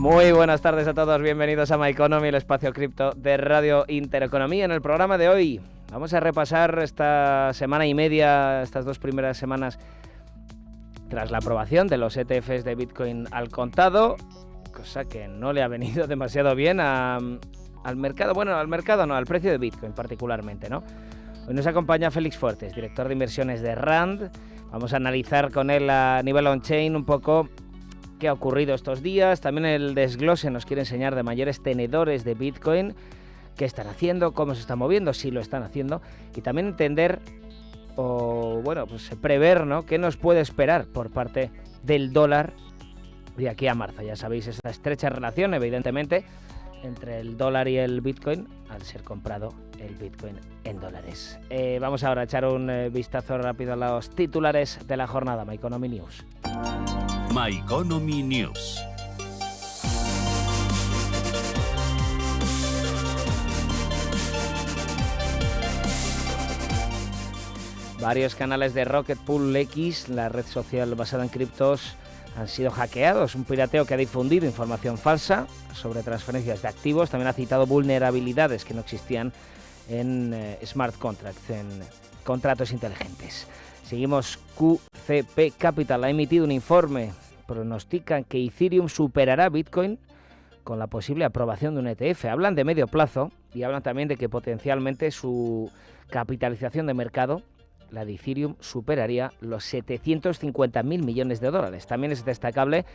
Muy buenas tardes a todos, bienvenidos a My Economy, el espacio cripto de Radio Intereconomía. En el programa de hoy vamos a repasar esta semana y media, estas dos primeras semanas tras la aprobación de los ETFs de Bitcoin al contado, cosa que no le ha venido demasiado bien al mercado, bueno, al mercado no, al precio de Bitcoin particularmente, ¿no? Hoy nos acompaña Félix Fuertes, director de inversiones de RAND. Vamos a analizar con él a nivel on-chain un poco qué ha ocurrido estos días. También el desglose nos quiere enseñar de mayores tenedores de Bitcoin, qué están haciendo, cómo se están moviendo, si lo están haciendo, y también entender o, bueno, pues prever, ¿no?, qué nos puede esperar por parte del dólar de aquí a marzo. Ya sabéis, esa estrecha relación, evidentemente, entre el dólar y el Bitcoin, al ser comprado el Bitcoin en dólares. Vamos ahora a echar un vistazo rápido a los titulares de la jornada. My Economy News. My Economy News. Varios canales de Rocket Pool X, la red social basada en criptos, han sido hackeados. Un pirateo que ha difundido información falsa sobre transferencias de activos. También ha citado vulnerabilidades que no existían en smart contracts, en contratos inteligentes. Seguimos. QCP Capital ha emitido un informe. Pronostican que Ethereum superará Bitcoin con la posible aprobación de un ETF. Hablan de medio plazo y hablan también de que potencialmente su capitalización de mercado, la de Ethereum, superaría los 750.000 millones de dólares. También es destacable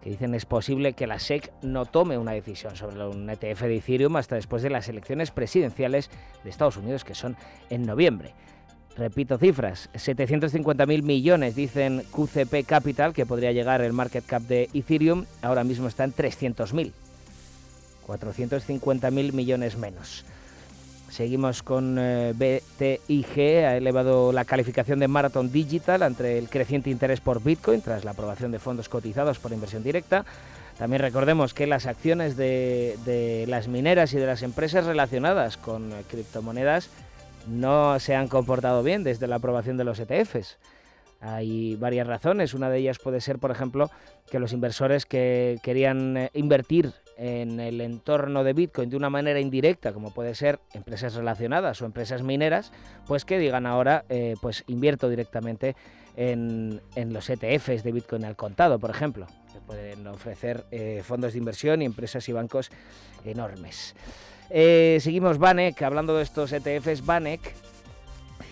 que dicen es posible que la SEC no tome una decisión sobre un ETF de Ethereum hasta después de las elecciones presidenciales de Estados Unidos, que son en noviembre. Repito cifras, 750.000 millones, dicen QCP Capital, que podría llegar el market cap de Ethereum. Ahora mismo está en 300.000, 450.000 millones menos. Seguimos con BTIG, ha elevado la calificación de Marathon Digital ante el creciente interés por Bitcoin tras la aprobación de fondos cotizados por inversión directa. También recordemos que las acciones de las mineras y de las empresas relacionadas con criptomonedas no se han comportado bien desde la aprobación de los ETFs. Hay varias razones. Una de ellas puede ser, por ejemplo, que los inversores que querían invertir en el entorno de Bitcoin de una manera indirecta, como puede ser empresas relacionadas o empresas mineras, pues que digan ahora, pues invierto directamente en los ETFs de Bitcoin al contado, por ejemplo, que pueden ofrecer fondos de inversión y empresas y bancos enormes. Seguimos. Vanek, hablando de estos ETFs, Vanek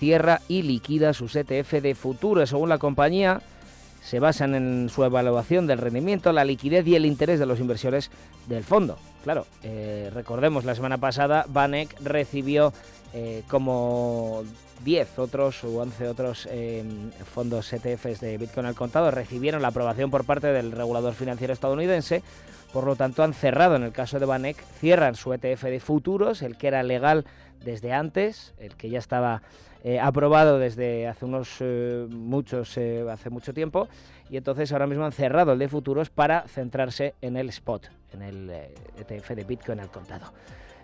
cierra y liquida sus ETF de futuro. Según la compañía, se basan en su evaluación del rendimiento, la liquidez y el interés de los inversores del fondo. Claro, recordemos, la semana pasada Vanek recibió como 10 otros o 11 otros fondos ETFs de Bitcoin al contado, recibieron la aprobación por parte del regulador financiero estadounidense. Por lo tanto, han cerrado, en el caso de Vanek, cierran su ETF de futuros, el que era legal desde antes, el que ya estaba aprobado desde hace hace mucho tiempo, y entonces ahora mismo han cerrado el de futuros para centrarse en el spot, en el ETF de Bitcoin al contado.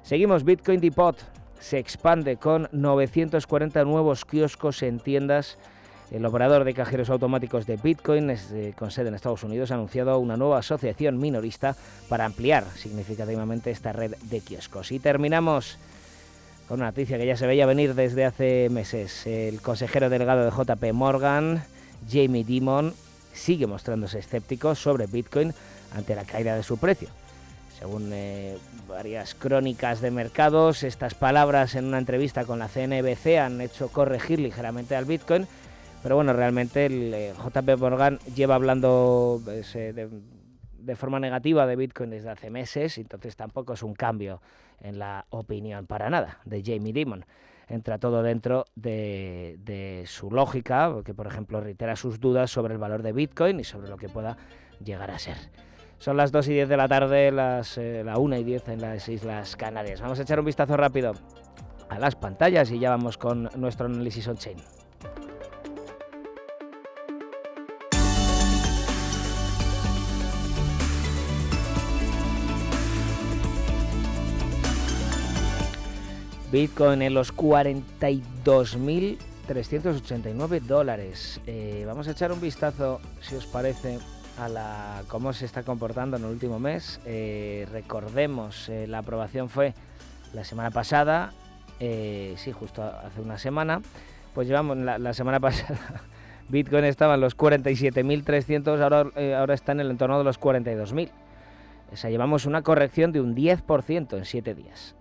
Seguimos. Bitcoin Depot se expande con 940 nuevos kioscos en tiendas. El operador de cajeros automáticos de Bitcoin, con sede en Estados Unidos, ha anunciado una nueva asociación minorista para ampliar significativamente esta red de kioscos. Y terminamos con una noticia que ya se veía venir desde hace meses. El consejero delegado de JP Morgan, Jamie Dimon, sigue mostrándose escéptico sobre Bitcoin ante la caída de su precio. Según varias crónicas de mercados, estas palabras en una entrevista con la CNBC han hecho corregir ligeramente al Bitcoin. Pero bueno, realmente el JP Morgan lleva hablando de forma negativa de Bitcoin desde hace meses, entonces tampoco es un cambio en la opinión para nada de Jamie Dimon. Entra todo dentro de su lógica, que por ejemplo reitera sus dudas sobre el valor de Bitcoin y sobre lo que pueda llegar a ser. Son las 2:10 de la tarde, la 1:10 en las Islas Canarias. Vamos a echar un vistazo rápido a las pantallas y ya vamos con nuestro análisis on-chain. Bitcoin en los 42.389 dólares. Vamos a echar un vistazo, si os parece, a cómo se está comportando en el último mes. Recordemos, la aprobación fue la semana pasada, sí, justo hace una semana. Pues llevamos la semana pasada, Bitcoin estaba en los 47.300, ahora está en el entorno de los 42.000. O sea, llevamos una corrección de un 10% en 7 días.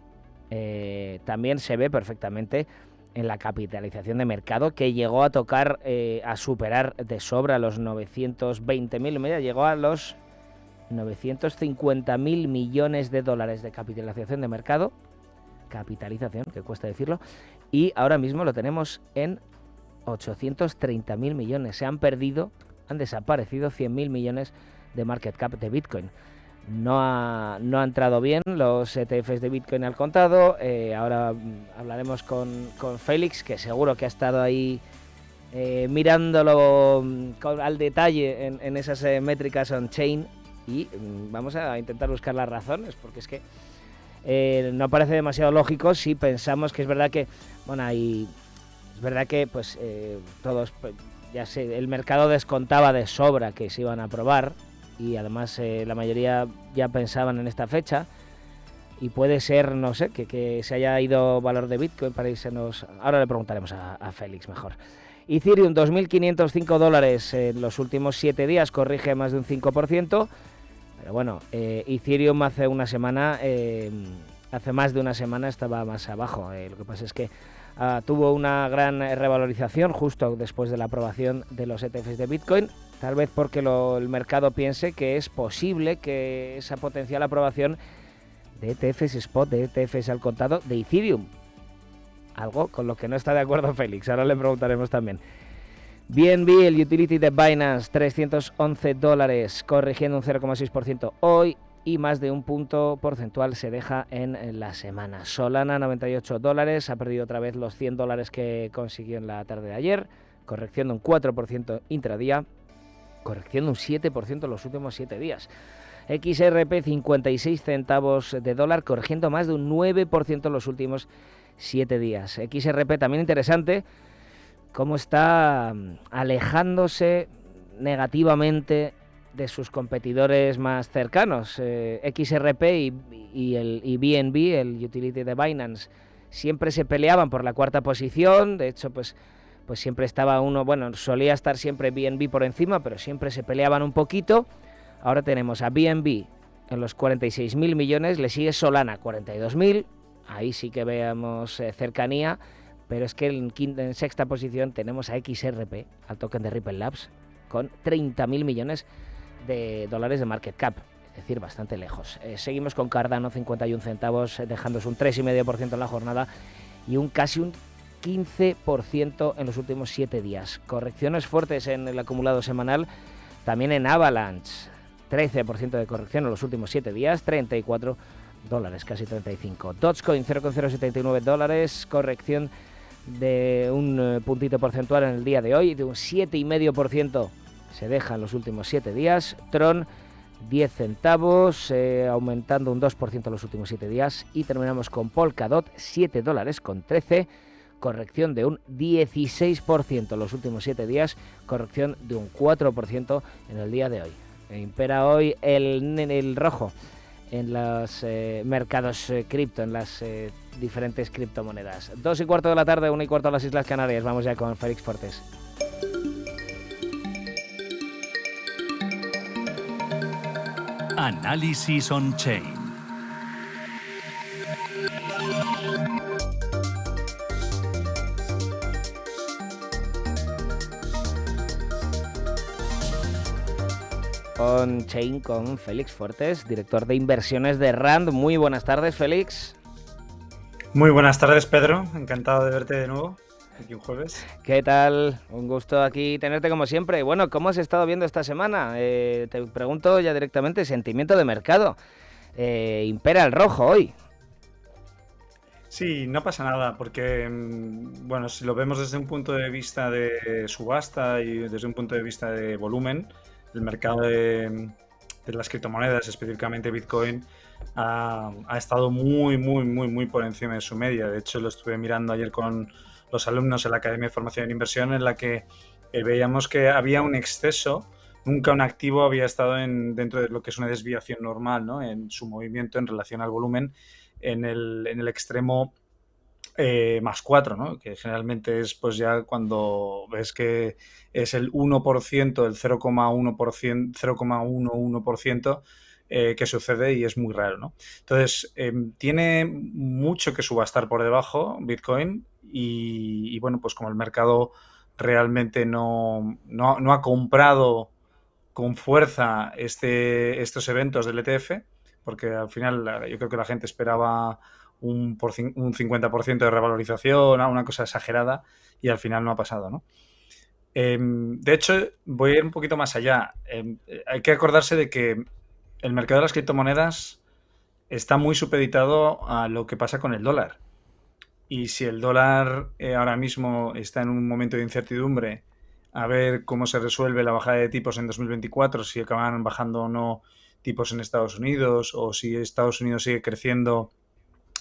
También se ve perfectamente en la capitalización de mercado, que llegó a tocar, a superar de sobra los 920.000, mira, llegó a los 950.000 millones de dólares de capitalización de mercado, que cuesta decirlo, y ahora mismo lo tenemos en 830.000 millones. Se han desaparecido 100.000 millones de market cap de Bitcoin. No ha entrado bien los ETFs de Bitcoin al contado. Ahora hablaremos con Félix, que seguro que ha estado ahí mirándolo al detalle en esas métricas on-chain, y vamos a intentar buscar las razones, porque es que no parece demasiado lógico si pensamos que es verdad que, bueno, es verdad que pues todos, ya sé, el mercado descontaba de sobra que se iban a aprobar, y además la mayoría ya pensaban en esta fecha, y puede ser, no sé, que se haya ido valor de Bitcoin para irsenos. Ahora le preguntaremos a Félix mejor. Ethereum, 2.505 dólares en los últimos 7 días, corrige más de un 5%, pero bueno, Ethereum hace más de una semana estaba más abajo. Lo que pasa es que tuvo una gran revalorización justo después de la aprobación de los ETFs de Bitcoin, tal vez porque el mercado piense que es posible que esa potencial aprobación de ETFs spot, de ETFs al contado de Ethereum, algo con lo que no está de acuerdo Félix, ahora le preguntaremos también. BNB, el utility de Binance, 311 dólares, corrigiendo un 0,6% hoy, y más de un punto porcentual se deja en la semana. Solana, 98 dólares, ha perdido otra vez los 100 dólares que consiguió en la tarde de ayer, corrección de un 4% intradía, corrección de un 7% en los últimos 7 días. XRP, 56 centavos de dólar, corrigiendo más de un 9% en los últimos 7 días. XRP también interesante, cómo está alejándose negativamente de sus competidores más cercanos. XRP y BNB, el utility de Binance, siempre se peleaban por la cuarta posición. De hecho, pues siempre estaba solía estar siempre BNB por encima, pero siempre se peleaban un poquito. Ahora tenemos a BNB en los 46.000 millones, le sigue Solana, 42.000, ahí sí que veamos cercanía, pero es que en sexta posición tenemos a XRP, al token de Ripple Labs, con 30.000 millones de dólares de market cap, es decir, bastante lejos. Seguimos con Cardano, 51 centavos, dejándose un 3,5% en la jornada y casi un 15% en los últimos 7 días. Correcciones fuertes en el acumulado semanal, también en Avalanche, 13% de corrección en los últimos 7 días, 34 dólares, casi 35. Dogecoin, 0,079 dólares, corrección de un puntito porcentual en el día de hoy, de un 7,5% se deja en los últimos 7 días. Tron, 10 centavos, aumentando un 2% en los últimos 7 días. Y terminamos con Polkadot, 7 dólares con 13, corrección de un 16% en los últimos 7 días, corrección de un 4% en el día de hoy. Impera hoy el rojo en los mercados cripto, en las diferentes criptomonedas. 2:15 de la tarde, 1:15 en las Islas Canarias. Vamos ya con Félix Fortes. Análisis on-chain. On-chain con Félix Fortes, director de inversiones de Rand. Muy buenas tardes, Félix. Muy buenas tardes, Pedro. Encantado de verte de nuevo aquí un jueves. ¿Qué tal? Un gusto aquí tenerte como siempre. Bueno, ¿cómo has estado viendo esta semana? Te pregunto ya directamente, sentimiento de mercado. Impera el rojo hoy. Sí, no pasa nada, porque bueno, si lo vemos desde un punto de vista de subasta y desde un punto de vista de volumen, el mercado de las criptomonedas, específicamente Bitcoin, ha estado muy por encima de su media. De hecho, lo estuve mirando ayer con los alumnos en la Academia de Formación en Inversión, en la que veíamos que había un exceso nunca un activo había estado dentro de lo que es una desviación normal, ¿no? En su movimiento en relación al volumen en el extremo más 4, ¿no? Que generalmente es pues ya cuando ves que es el 1%, el 0,1%, 0,11% que sucede y es muy raro, ¿no? Entonces, tiene mucho que subastar por debajo Bitcoin y bueno, pues como el mercado realmente no ha comprado con fuerza estos eventos del ETF, porque al final yo creo que la gente esperaba un 50% de revalorización, una cosa exagerada, y al final no ha pasado, ¿no? De hecho, voy a ir un poquito más allá. Hay que acordarse de que el mercado de las criptomonedas está muy supeditado a lo que pasa con el dólar. Y si el dólar ahora mismo está en un momento de incertidumbre, a ver cómo se resuelve la bajada de tipos en 2024, si acaban bajando o no tipos en Estados Unidos, o si Estados Unidos sigue creciendo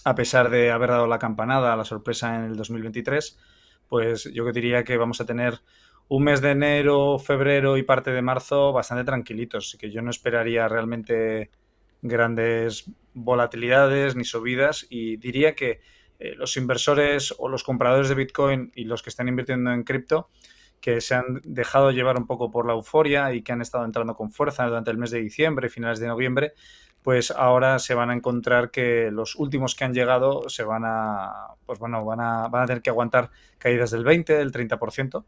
a pesar de haber dado la campanada, la sorpresa en el 2023, pues yo diría que vamos a tener un mes de enero, febrero y parte de marzo bastante tranquilitos, así que yo no esperaría realmente grandes volatilidades ni subidas y diría que los inversores o los compradores de Bitcoin y los que están invirtiendo en cripto que se han dejado llevar un poco por la euforia y que han estado entrando con fuerza durante el mes de diciembre y finales de noviembre, pues ahora se van a encontrar que los últimos que han llegado se van a, pues bueno, van a tener que aguantar caídas del 20, del 30%.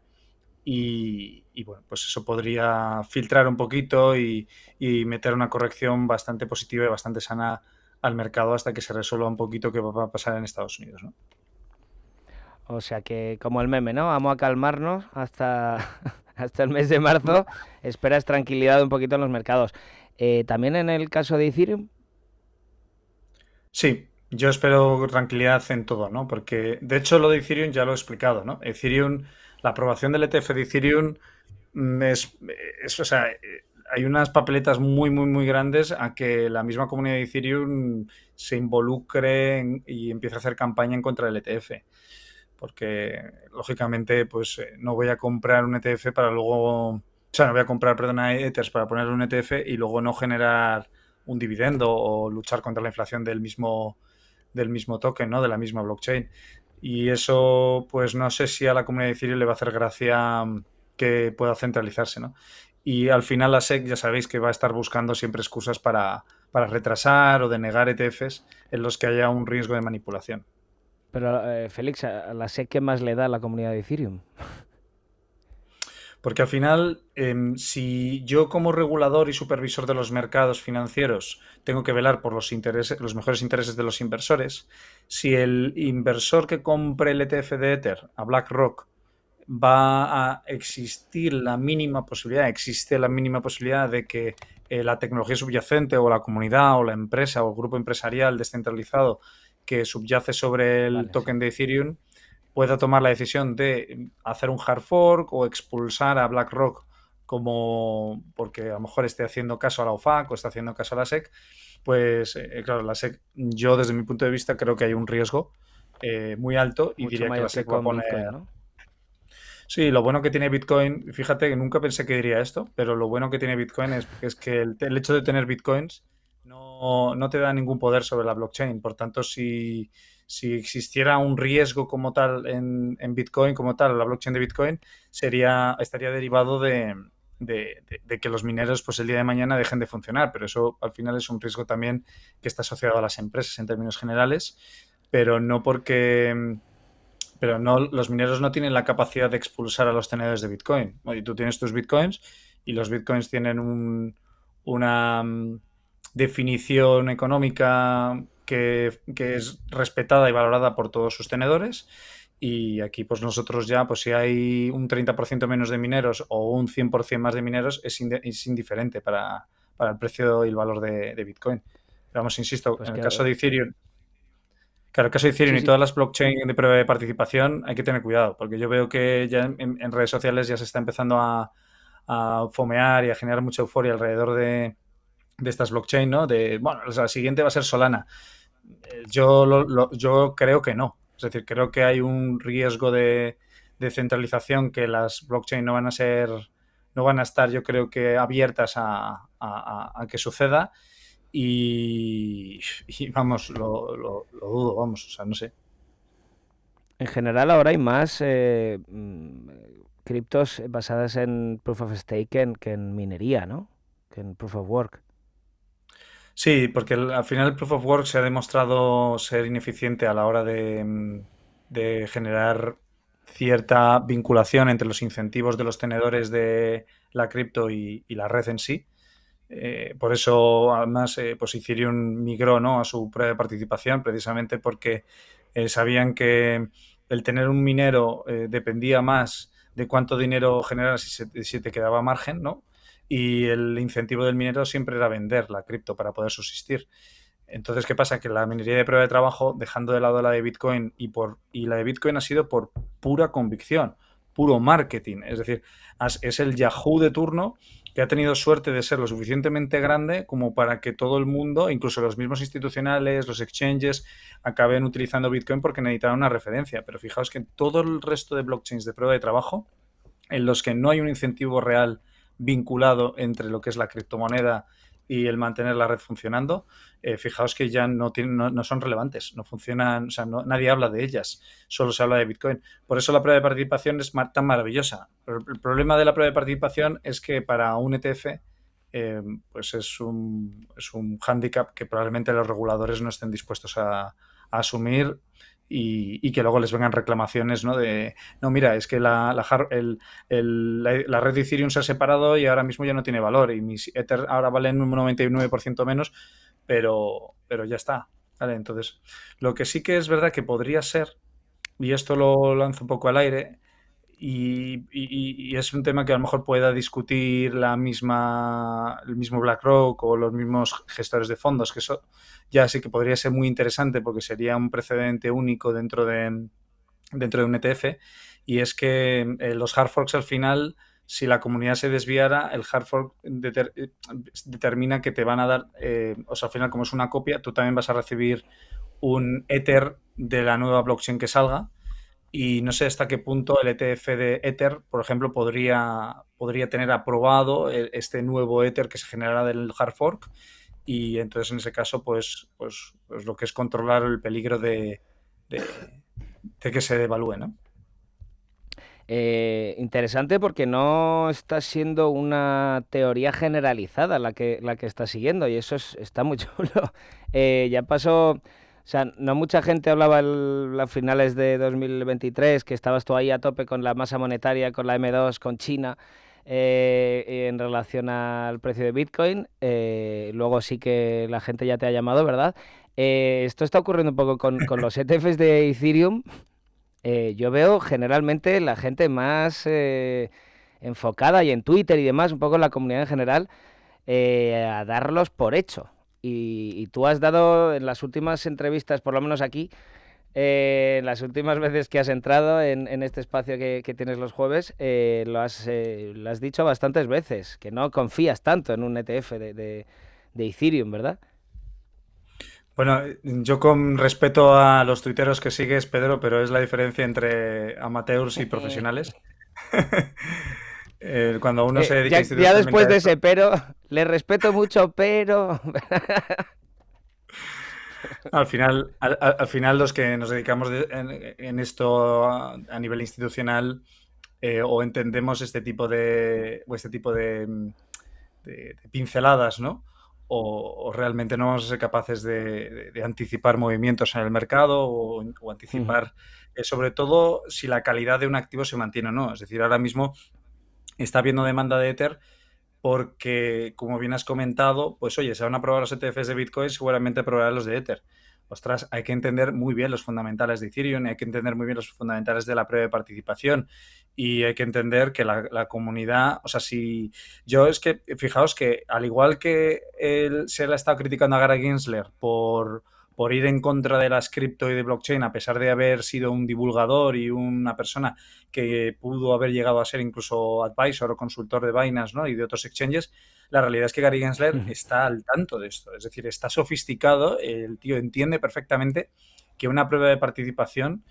Y bueno, pues eso podría filtrar un poquito y meter una corrección bastante positiva y bastante sana al mercado hasta que se resuelva un poquito qué va a pasar en Estados Unidos, ¿no? O sea que, como el meme, ¿no? Vamos a calmarnos hasta, hasta el mes de marzo. Esperas tranquilidad un poquito en los mercados. También en el caso de Ethereum. Sí, yo espero tranquilidad en todo, ¿no? Porque de hecho lo de Ethereum ya lo he explicado, ¿no? Ethereum, la aprobación del ETF de Ethereum o sea, hay unas papeletas muy grandes a que la misma comunidad de Ethereum se involucre y empiece a hacer campaña en contra del ETF. Porque, lógicamente, pues no voy a comprar un ETF para luego... O sea, no voy a comprar, perdona, Ethers para poner un ETF y luego no generar un dividendo o luchar contra la inflación del mismo token, ¿no? De la misma blockchain. Y eso, pues no sé si a la comunidad de Ethereum le va a hacer gracia que pueda centralizarse, ¿no? Y al final la SEC ya sabéis que va a estar buscando siempre excusas para retrasar o denegar ETFs en los que haya un riesgo de manipulación. Pero, Félix, ¿a la SEC qué más le da a la comunidad de Ethereum? Porque al final, si yo como regulador y supervisor de los mercados financieros tengo que velar por los intereses, los mejores intereses de los inversores, si el inversor que compre el ETF de Ether a BlackRock va a existir la mínima posibilidad, existe la mínima posibilidad de que la tecnología subyacente o la comunidad o la empresa o el grupo empresarial descentralizado que subyace sobre el Vale, sí. token de Ethereum pueda tomar la decisión de hacer un hard fork o expulsar a BlackRock como porque a lo mejor esté haciendo caso a la OFAC o está haciendo caso a la SEC, pues claro, la SEC, yo desde mi punto de vista creo que hay un riesgo muy alto y Mucho diría que la mayor que SEC va a con poner... Bitcoin, ¿no? Sí, lo bueno que tiene Bitcoin, fíjate que nunca pensé que diría esto, pero lo bueno que tiene Bitcoin es que el hecho de tener Bitcoins no te da ningún poder sobre la blockchain. Por tanto, si existiera un riesgo como tal en Bitcoin, como tal, la blockchain de Bitcoin, estaría derivado de que los mineros pues el día de mañana dejen de funcionar. Pero eso al final es un riesgo también que está asociado a las empresas en términos generales, pero no porque pero no, los mineros no tienen la capacidad de expulsar a los tenedores de Bitcoin. Oye, tú tienes tus Bitcoins y los Bitcoins tienen una definición económica que es respetada y valorada por todos sus tenedores. Y aquí, pues nosotros ya, pues si hay un 30% menos de mineros o un 100% más de mineros, es indiferente para el precio y el valor de Bitcoin. Vamos, insisto, Pues en el caso que de Ethereum, claro, el caso de Ethereum sí, y sí. todas las blockchain de prueba de participación hay que tener cuidado, porque yo veo que ya en redes sociales ya se está empezando a fomear y a generar mucha euforia alrededor de estas blockchain, ¿no? Bueno, o sea, la siguiente va a ser Solana. Yo creo que no. Es decir, creo que hay un riesgo de centralización que las blockchain no van a ser no van a estar, yo creo que, abiertas a que suceda. Y vamos, lo dudo, vamos, o sea, no sé. En general ahora hay más criptos basadas en Proof of Stake que en minería, ¿no? Que en Proof of Work. Sí, porque al final el Proof of Work se ha demostrado ser ineficiente a la hora de generar cierta vinculación entre los incentivos de los tenedores de la cripto y la red en sí. Por eso, además, pues Ethereum migró, ¿no?, a su prueba de participación, precisamente porque sabían que el tener un minero dependía más de cuánto dinero generas si te quedaba margen, ¿no? Y el incentivo del minero siempre era vender la cripto para poder subsistir. Entonces, ¿qué pasa? Que la minería de prueba de trabajo, dejando de lado la de Bitcoin, y la de Bitcoin ha sido por pura convicción, puro marketing. Es decir, es el Yahoo de turno que ha tenido suerte de ser lo suficientemente grande como para que todo el mundo, incluso los mismos institucionales, los exchanges, acaben utilizando Bitcoin porque necesitan una referencia. Pero fijaos que en todo el resto de blockchains de prueba de trabajo, en los que no hay un incentivo real vinculado entre lo que es la criptomoneda y el mantener la red funcionando, fijaos que ya no son relevantes, no funcionan, o sea, nadie habla de ellas, solo se habla de Bitcoin. Por eso la prueba de participación es tan maravillosa. Pero el problema de la prueba de participación es que para un ETF pues es un hándicap que probablemente los reguladores no estén dispuestos a asumir, y que luego les vengan reclamaciones, ¿no? De, no, mira, es que la red de Ethereum se ha separado y ahora mismo ya no tiene valor y mis Ether ahora valen un 99% menos, pero ya está. ¿Vale? Entonces, lo que sí que es verdad que podría ser, y esto lo lanzo un poco al aire, y es un tema que a lo mejor pueda discutir el mismo BlackRock o los mismos gestores de fondos, que eso ya sí que podría ser muy interesante porque sería un precedente único dentro de un ETF, y es que los hard forks al final, si la comunidad se desviara, el hard fork determina que te van a dar, o sea, al final como es una copia, tú también vas a recibir un Ether de la nueva blockchain que salga. Y no sé hasta qué punto el ETF de Ether, por ejemplo, podría tener aprobado este nuevo Ether que se generará del hard fork. Y entonces, en ese caso, pues lo que es controlar el peligro de que se devalúe, ¿no? Interesante porque no está siendo una teoría generalizada la que está siguiendo y eso está muy chulo. Ya pasó, o sea, no mucha gente hablaba a finales de 2023 que estabas tú ahí a tope con la masa monetaria, con la M2, con China, en relación al precio de Bitcoin. Luego sí que la gente ya te ha llamado, ¿verdad? Esto está ocurriendo un poco con los ETFs de Ethereum. Yo veo generalmente la gente más enfocada y en Twitter y demás, un poco en la comunidad en general, a darlos por hecho. Y tú has dado en las últimas entrevistas, por lo menos aquí, en las últimas veces que has entrado en este espacio que tienes los jueves, lo has dicho bastantes veces, que no confías tanto en un ETF de Ethereum, ¿verdad? Bueno, yo con respeto a los tuiteros que sigues, Pedro, pero es la diferencia entre amateurs y profesionales. Cuando uno se dedica Ya institucionalmente después a de esto, ese pero, le respeto mucho, pero... al final los que nos dedicamos en esto a nivel institucional, o entendemos este tipo de pinceladas, ¿no? O realmente no vamos a ser capaces de anticipar movimientos en el mercado, o anticipar, sobre todo, si la calidad de un activo se mantiene o no. Es decir, ahora mismo está habiendo demanda de Ether porque, como bien has comentado, pues oye, se van a probar los ETFs de Bitcoin, seguramente probarán los de Ether. Ostras, hay que entender muy bien los fundamentales de Ethereum, hay que entender muy bien los fundamentales de la prueba de participación, y hay que entender que la comunidad, o sea, si yo es que, fijaos que al igual que se le ha estado criticando a Gary Gensler por ir en contra de las cripto y de blockchain, a pesar de haber sido un divulgador y una persona que pudo haber llegado a ser incluso advisor o consultor de Binance, ¿no?, y de otros exchanges, la realidad es que Gary Gensler está al tanto de esto. Es decir, está sofisticado, el tío entiende perfectamente que una prueba de participación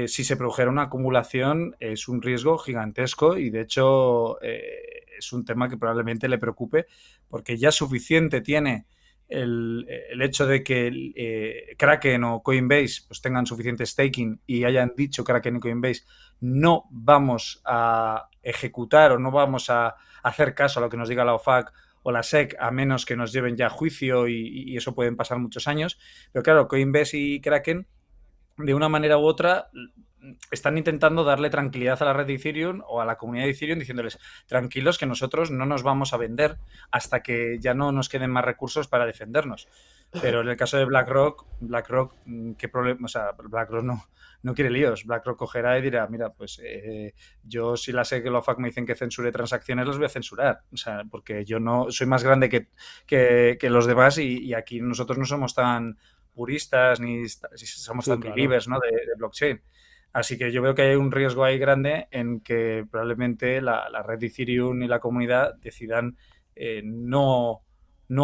si se produjera una acumulación es un riesgo gigantesco y de hecho es un tema que probablemente le preocupe porque ya suficiente tiene el hecho de que Kraken o Coinbase pues tengan suficiente staking y hayan dicho Kraken y Coinbase no vamos a ejecutar o no vamos a hacer caso a lo que nos diga la OFAC o la SEC a menos que nos lleven ya a juicio y eso pueden pasar muchos años. Pero claro, Coinbase y Kraken de una manera u otra están intentando darle tranquilidad a la red de Ethereum o a la comunidad de Ethereum diciéndoles tranquilos que nosotros no nos vamos a vender hasta que ya no nos queden más recursos para defendernos. Pero en el caso de BlackRock, ¿qué problema? O sea, BlackRock no quiere líos. BlackRock cogerá y dirá, mira, pues yo si la SEC y la OFAC me dicen que censure transacciones, los voy a censurar. O sea, porque yo no soy más grande que los demás y aquí nosotros no somos tan puristas ni somos Sí, tan claro. believers, ¿no? de blockchain. Así que yo veo que hay un riesgo ahí grande en que probablemente la red de Ethereum y la comunidad decidan no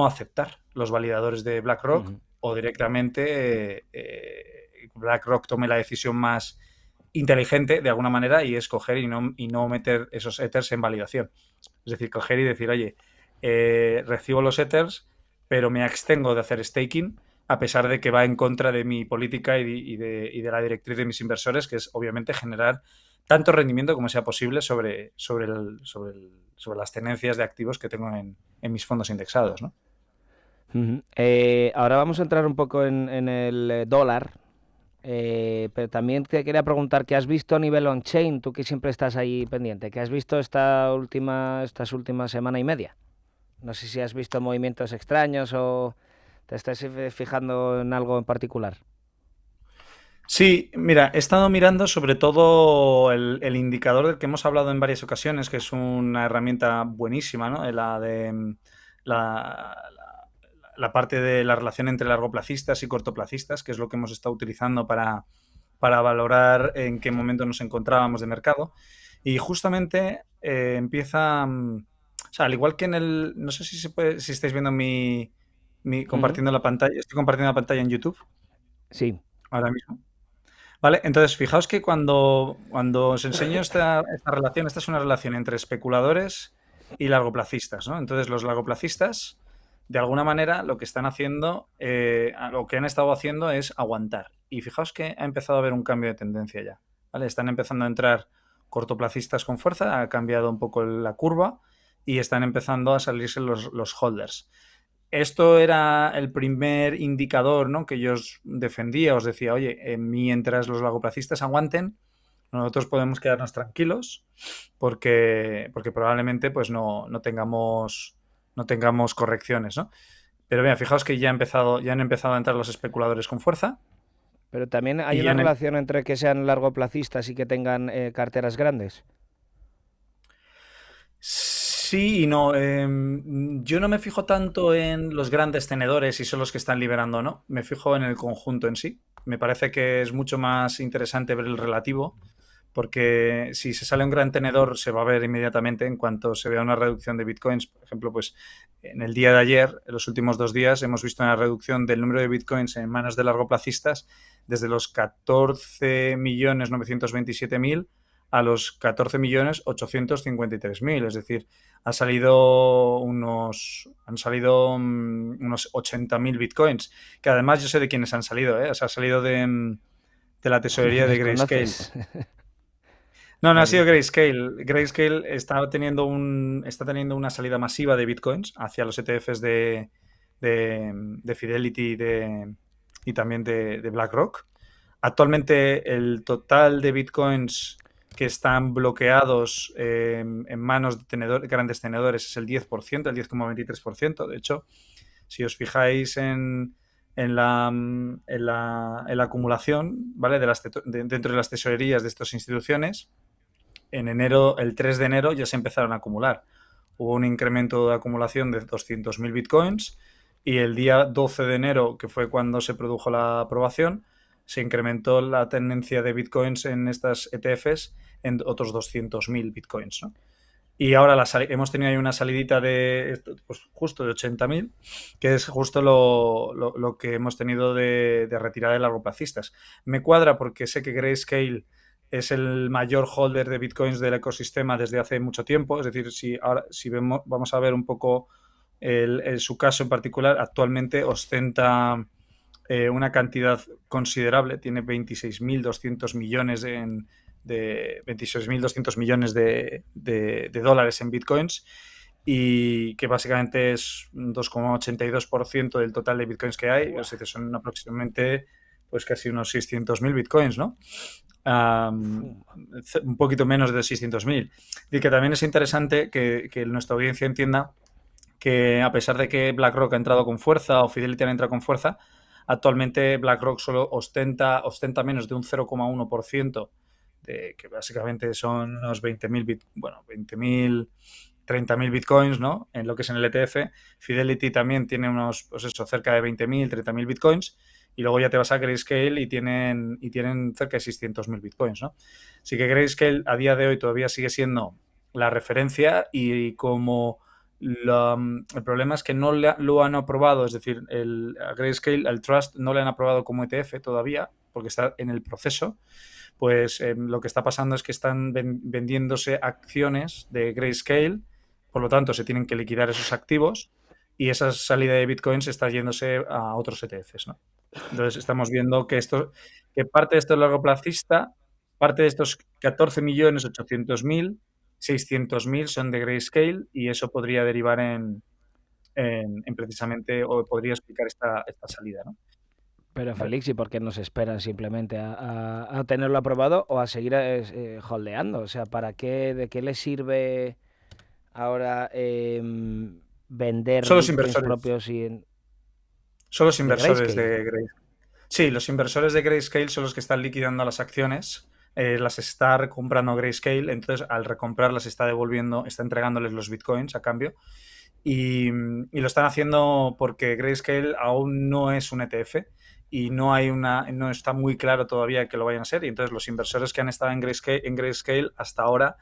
aceptar los validadores de BlackRock o directamente BlackRock tome la decisión más inteligente de alguna manera y es coger y no meter esos Ethers en validación. Es decir, coger y decir, oye, recibo los Ethers, pero me abstengo de hacer staking a pesar de que va en contra de mi política y de la directriz de mis inversores, que es obviamente generar tanto rendimiento como sea posible sobre las tenencias de activos que tengo en mis fondos indexados, ¿no? Ahora vamos a entrar un poco en el dólar, pero también te quería preguntar qué has visto a nivel on-chain, tú que siempre estás ahí pendiente, ¿qué has visto estas últimas semana y media? No sé si has visto movimientos extraños o te estás fijando en algo en particular. Sí, mira, he estado mirando sobre todo el indicador del que hemos hablado en varias ocasiones, que es una herramienta buenísima, ¿no? La, la parte de la relación entre largoplacistas y cortoplacistas, que es lo que hemos estado utilizando para valorar en qué momento nos encontrábamos de mercado. Y justamente empieza, o sea, al igual que no sé si si estáis viendo compartiendo la pantalla, estoy compartiendo la pantalla en YouTube. Sí. Ahora mismo. Vale, entonces fijaos que cuando os enseño esta relación, esta es una relación entre especuladores y largoplacistas, ¿no? Entonces los largoplacistas, de alguna manera, lo que están haciendo, lo que han estado haciendo es aguantar. Y fijaos que ha empezado a haber un cambio de tendencia ya, ¿vale? Están empezando a entrar cortoplacistas con fuerza, ha cambiado un poco la curva y están empezando a salirse los holders. Esto era el primer indicador, ¿no?, que yo os defendía, os decía, oye, mientras los largoplacistas aguanten, nosotros podemos quedarnos tranquilos porque probablemente pues no tengamos correcciones, ¿no? Pero mira, fijaos que ya han empezado a entrar los especuladores con fuerza. Pero también hay una relación entre que sean largoplacistas y que tengan carteras grandes. Sí y no. Yo no me fijo tanto en los grandes tenedores y son los que están liberando, ¿no? Me fijo en el conjunto en sí. Me parece que es mucho más interesante ver el relativo, porque si se sale un gran tenedor se va a ver inmediatamente en cuanto se vea una reducción de bitcoins. Por ejemplo, pues en el día de ayer, en los últimos 2 días, hemos visto una reducción del número de bitcoins en manos de largoplacistas desde los 14.927.000 a los 14.853.000. Es decir, han salido unos 80.000 bitcoins, que además yo sé de quiénes han salido, ¿eh? O sea, ha salido de la tesorería de Grayscale. No ha sido Grayscale. Grayscale está teniendo una salida masiva de bitcoins hacia los ETFs de Fidelity y también de BlackRock. Actualmente el total de bitcoins que están bloqueados en manos de grandes tenedores es el 10%, el 10,23%. De hecho, si os fijáis en la acumulación, ¿vale?, dentro de las tesorerías de estas instituciones, en enero, el 3 de enero ya se empezaron a acumular. Hubo un incremento de acumulación de 200.000 bitcoins y el día 12 de enero, que fue cuando se produjo la aprobación, se incrementó la tendencia de bitcoins en estas ETFs en otros 200.000 bitcoins, ¿no? Y ahora hemos tenido ahí una salidita de pues, justo de 80.000, que es justo lo que hemos tenido de retirada de largoplacistas. Me cuadra porque sé que Grayscale es el mayor holder de bitcoins del ecosistema desde hace mucho tiempo. Es decir, si vamos a ver un poco su caso en particular, actualmente ostenta una cantidad considerable, tiene 26.200 millones de 26.200 millones de dólares en bitcoins, y que básicamente es un 2,82% del total de bitcoins que hay. Es decir, son aproximadamente pues casi unos 600.000 bitcoins, ¿no? Un poquito menos de 600.000. Y que también es interesante que nuestra audiencia entienda que, a pesar de que BlackRock ha entrado con fuerza o Fidelity ha entrado con fuerza, actualmente BlackRock solo ostenta menos de un 0,1%, que básicamente son unos 20.000, 30.000 bitcoins, ¿no? En lo que es en el ETF. Fidelity también tiene unos, pues eso, cerca de 20.000, 30.000 bitcoins. Y luego ya te vas a Grayscale y tienen cerca de 600.000 bitcoins, ¿no? Así que Grayscale a día de hoy todavía sigue siendo la referencia, y como el problema es que no lo han aprobado, es decir, a Grayscale, al Trust, no le han aprobado como ETF todavía, porque está en el proceso. Pues lo que está pasando es que están vendiéndose acciones de Grayscale, por lo tanto se tienen que liquidar esos activos, y esa salida de bitcoins está yéndose a otros ETFs, ¿no? Entonces estamos viendo que parte de esto largoplacista, parte de estos 14.800.000, 600.000 son de Grayscale, y eso podría derivar en precisamente, o podría explicar esta salida, ¿no? Pero Vale. Félix, ¿y por qué no se esperan simplemente a tenerlo aprobado o a seguir holdeando? O sea, ¿de qué les sirve ahora vender Son los bitcoins inversores. propios Son los de inversores Grayscale? de Grayscale. Sí, los inversores de Grayscale son los que están liquidando las acciones, las está recomprando Grayscale, entonces al recomprarlas está devolviendo, está entregándoles los bitcoins a cambio, y lo están haciendo porque Grayscale aún no es un ETF, y no está muy claro todavía que lo vayan a ser, y entonces los inversores que han estado en Grayscale hasta ahora,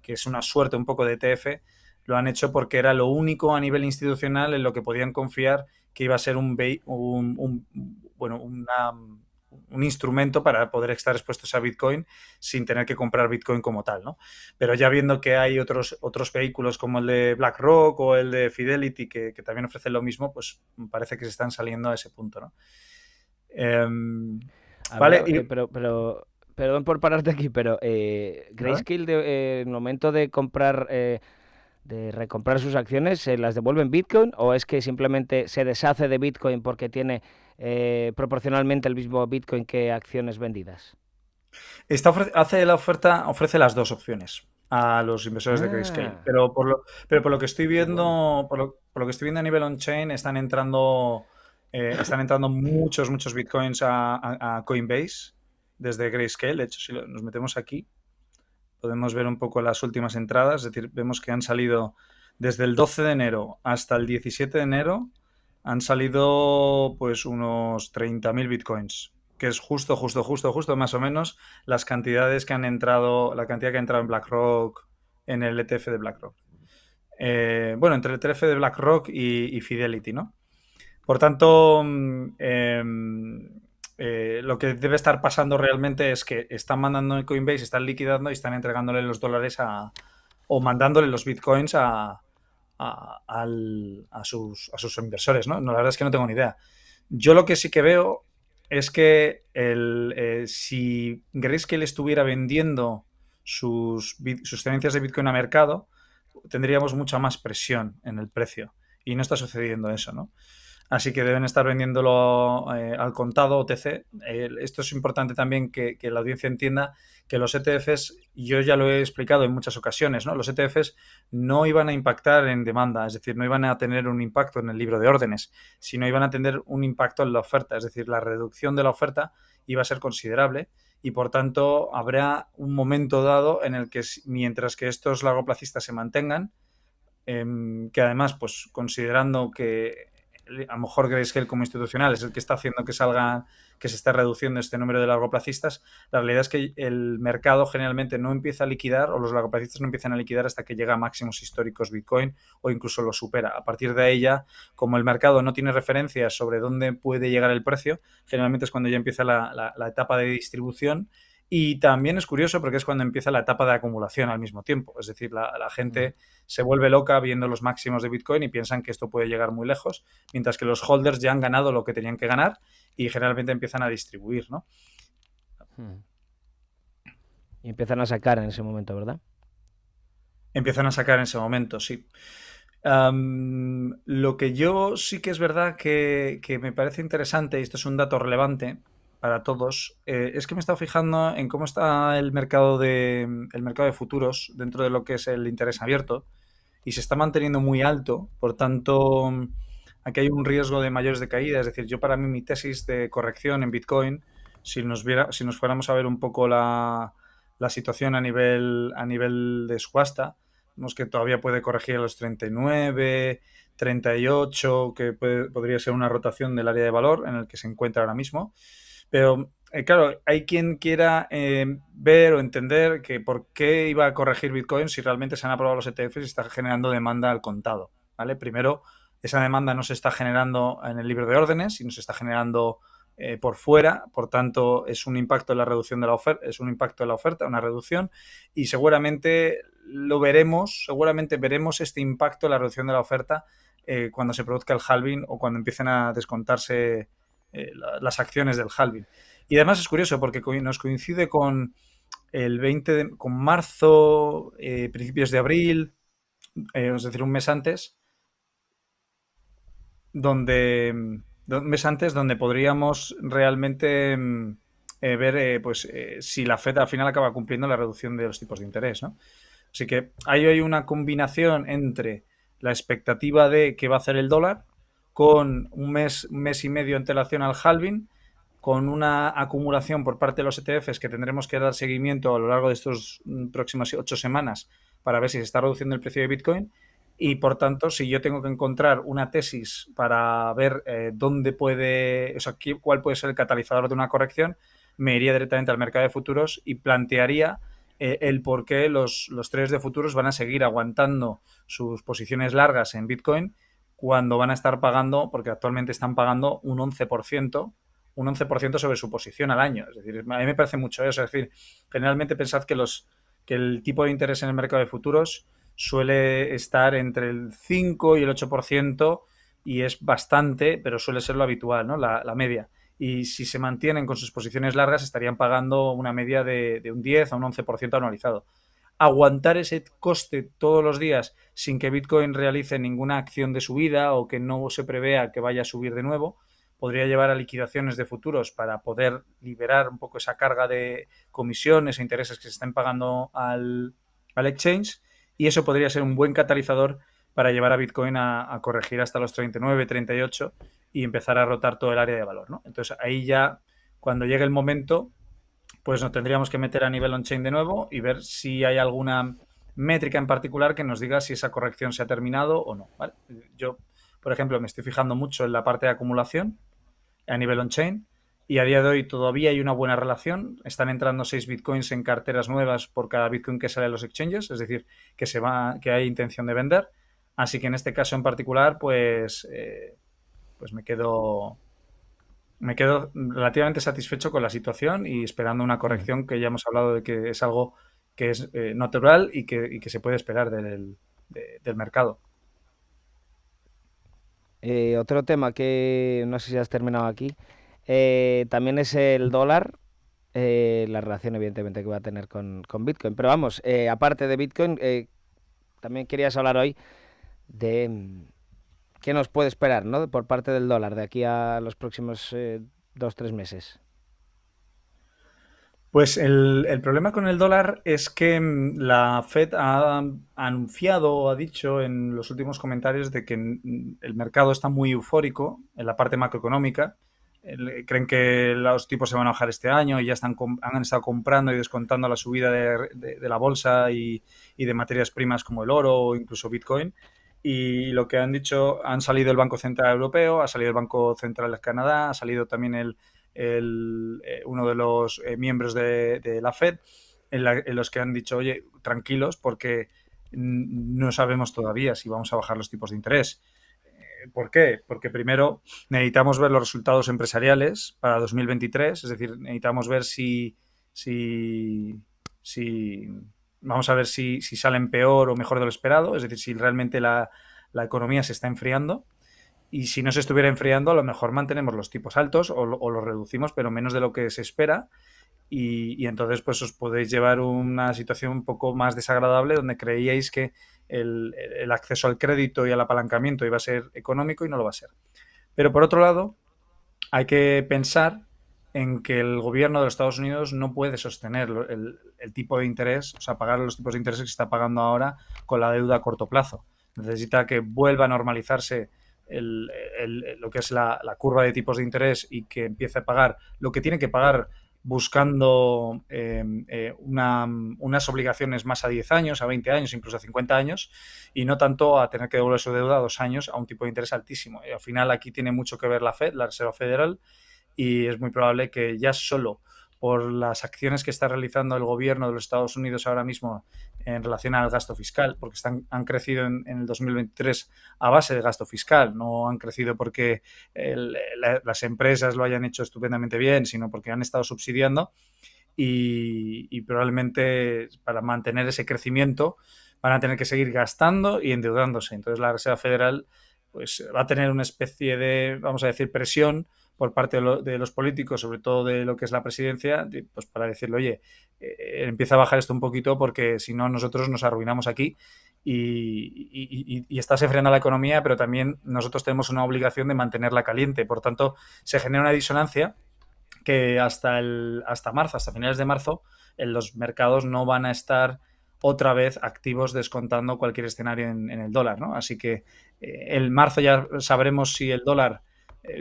que es una suerte un poco de ETF, lo han hecho porque era lo único a nivel institucional en lo que podían confiar que iba a ser un instrumento para poder estar expuestos a Bitcoin sin tener que comprar Bitcoin como tal, ¿no? Pero ya viendo que hay otros vehículos como el de BlackRock o el de Fidelity que también ofrecen lo mismo, pues parece que se están saliendo a ese punto, ¿no? A Vale, ver, y pero perdón por pararte aquí, pero nada. Grayscale, en el momento de comprar, de recomprar sus acciones, ¿se las devuelve en Bitcoin o es que simplemente se deshace de Bitcoin porque tiene proporcionalmente el mismo Bitcoin que acciones vendidas? Ofrece las dos opciones a los inversores de Grayscale, Ah, pero por lo que estoy qué bueno. viendo, por lo que estoy viendo a nivel on-chain, están entrando muchos bitcoins a Coinbase desde Grayscale. De hecho, si nos metemos aquí, podemos ver un poco las últimas entradas. Es decir, vemos que han salido desde el 12 de enero hasta el 17 de enero, han salido pues unos 30.000 bitcoins, que es justo más o menos las cantidades que han entrado, la cantidad que ha entrado en BlackRock, en el ETF de BlackRock. Bueno, entre el ETF de BlackRock y Fidelity, ¿no? Por tanto, lo que debe estar pasando realmente es que están mandando en Coinbase, están liquidando y están entregándole los dólares o mandándole los bitcoins a sus inversores, ¿no? No, la verdad es que no tengo ni idea. Yo lo que sí que veo es que si Grayscale estuviera vendiendo sus tenencias de Bitcoin a mercado, tendríamos mucha más presión en el precio. Y no está sucediendo eso, ¿no? Así que deben estar vendiéndolo al contado, OTC. Esto es importante también que la audiencia entienda que los ETFs, yo ya lo he explicado en muchas ocasiones, ¿no? Los ETFs no iban a impactar en demanda, es decir, no iban a tener un impacto en el libro de órdenes, sino iban a tener un impacto en la oferta, es decir, la reducción de la oferta iba a ser considerable, y por tanto habrá un momento dado en el que, mientras que estos largoplacistas se mantengan, que además, pues considerando que a lo mejor Grayscale como institucional es el que está haciendo que se esté reduciendo este número de largoplacistas. La realidad es que el mercado generalmente no empieza a liquidar, o los largoplacistas no empiezan a liquidar hasta que llega a máximos históricos Bitcoin o incluso lo supera. A partir de ahí ya, como el mercado no tiene referencias sobre dónde puede llegar el precio, generalmente es cuando ya empieza la etapa de distribución. Y también es curioso porque es cuando empieza la etapa de acumulación al mismo tiempo. Es decir, la gente se vuelve loca viendo los máximos de Bitcoin y piensan que esto puede llegar muy lejos, mientras que los holders ya han ganado lo que tenían que ganar y generalmente empiezan a distribuir, ¿no? Y empiezan a sacar en ese momento, ¿verdad? Empiezan a sacar en ese momento, sí. Lo que yo sí que es verdad que me parece interesante, y esto es un dato relevante para todos, es que me he estado fijando en cómo está el mercado de futuros dentro de lo que es el interés abierto y se está manteniendo muy alto. Por tanto, aquí hay un riesgo de mayores de caída. Es decir, yo para mí mi tesis de corrección en Bitcoin, si nos fuéramos a ver un poco la situación a nivel de subasta, vemos que todavía puede corregir a los 39, 38, que podría ser una rotación del área de valor en el que se encuentra ahora mismo. Pero, claro, hay quien quiera ver o entender que por qué iba a corregir Bitcoin si realmente se han aprobado los ETFs y está generando demanda al contado, ¿vale? Primero, esa demanda no se está generando en el libro de órdenes, sino se está generando por fuera, por tanto, es un impacto en la reducción de la oferta, es un impacto en la oferta, una reducción, y seguramente veremos este impacto en la reducción de la oferta cuando se produzca el halving o cuando empiecen a descontarse las acciones del halving. Y además es curioso porque nos coincide con con marzo, principios de abril, es decir, un mes antes, donde podríamos realmente ver si la Fed al final acaba cumpliendo la reducción de los tipos de interés, ¿no? Así que ahí hay una combinación entre la expectativa de qué va a hacer el dólar con un mes y medio en antelación al halving, con una acumulación por parte de los ETFs que tendremos que dar seguimiento a lo largo de estas próximas 8 semanas para ver si se está reduciendo el precio de Bitcoin. Y por tanto, si yo tengo que encontrar una tesis para ver cuál puede ser el catalizador de una corrección, me iría directamente al mercado de futuros y plantearía el por qué los traders de futuros van a seguir aguantando sus posiciones largas en Bitcoin cuando van a estar pagando, porque actualmente están pagando un 11% sobre su posición al año. Es decir, a mí me parece mucho eso. Es decir, generalmente pensad que el tipo de interés en el mercado de futuros suele estar entre el 5 y el 8% y es bastante, pero suele ser lo habitual, ¿no? La media. Y si se mantienen con sus posiciones largas estarían pagando una media de un 10 a un 11% anualizado. Aguantar ese coste todos los días sin que Bitcoin realice ninguna acción de subida o que no se prevea que vaya a subir de nuevo, podría llevar a liquidaciones de futuros para poder liberar un poco esa carga de comisiones e intereses que se estén pagando al exchange, y eso podría ser un buen catalizador para llevar a Bitcoin a corregir hasta los 39, 38 y empezar a rotar todo el área de valor, ¿no? Entonces ahí ya, cuando llegue el momento, pues nos tendríamos que meter a nivel on-chain de nuevo y ver si hay alguna métrica en particular que nos diga si esa corrección se ha terminado o no, ¿vale? Yo, por ejemplo, me estoy fijando mucho en la parte de acumulación a nivel on-chain y a día de hoy todavía hay una buena relación. Están entrando 6 bitcoins en carteras nuevas por cada bitcoin que sale de los exchanges, es decir, que hay intención de vender. Así que en este caso en particular, pues me quedo relativamente satisfecho con la situación y esperando una corrección que ya hemos hablado de que es algo que es natural y que se puede esperar del mercado. Otro tema que no sé si has terminado aquí, también es el dólar, la relación evidentemente que va a tener con Bitcoin. Pero vamos, aparte de Bitcoin, también querías hablar hoy de qué nos puede esperar, ¿no?, por parte del dólar de aquí a los próximos 2-3 meses. Pues el problema con el dólar es que la Fed ha anunciado o ha dicho en los últimos comentarios de que el mercado está muy eufórico en la parte macroeconómica. Creen que los tipos se van a bajar este año y ya han estado comprando y descontando la subida de la bolsa y de materias primas como el oro o incluso Bitcoin. Y lo que han dicho, han salido el Banco Central Europeo, ha salido el Banco Central de Canadá, ha salido también uno de los miembros de la Fed, en los que han dicho, oye, tranquilos, porque no sabemos todavía si vamos a bajar los tipos de interés. ¿Por qué? Porque primero necesitamos ver los resultados empresariales para 2023, es decir, necesitamos ver si, si vamos a ver si salen peor o mejor de lo esperado, es decir, si realmente la economía se está enfriando. Y si no se estuviera enfriando, a lo mejor mantenemos los tipos altos o los reducimos, pero menos de lo que se espera. Y entonces pues os podéis llevar una situación un poco más desagradable donde creíais que el acceso al crédito y al apalancamiento iba a ser económico y no lo va a ser. Pero por otro lado, hay que pensar en que el gobierno de los Estados Unidos no puede sostener el tipo de interés, o sea, pagar los tipos de interés que se está pagando ahora con la deuda a corto plazo. Necesita que vuelva a normalizarse lo que es la curva de tipos de interés y que empiece a pagar lo que tiene que pagar buscando unas obligaciones más a 10 años, a 20 años, incluso a 50 años, y no tanto a tener que devolver su deuda a 2 años a un tipo de interés altísimo. Y al final aquí tiene mucho que ver la Fed, la Reserva Federal, y es muy probable que ya solo por las acciones que está realizando el gobierno de los Estados Unidos ahora mismo en relación al gasto fiscal, porque han crecido en el 2023 a base de gasto fiscal, no han crecido porque las empresas lo hayan hecho estupendamente bien, sino porque han estado subsidiando y probablemente para mantener ese crecimiento van a tener que seguir gastando y endeudándose. Entonces la Reserva Federal pues va a tener una especie de, vamos a decir, presión por parte de los políticos, sobre todo de lo que es la presidencia, pues para decirle, oye, empieza a bajar esto un poquito porque si no nosotros nos arruinamos aquí y estás enfriando la economía, pero también nosotros tenemos una obligación de mantenerla caliente. Por tanto, se genera una disonancia que hasta marzo, hasta finales de marzo, en los mercados no van a estar otra vez activos descontando cualquier escenario en el dólar, ¿no? Así que en marzo ya sabremos si el dólar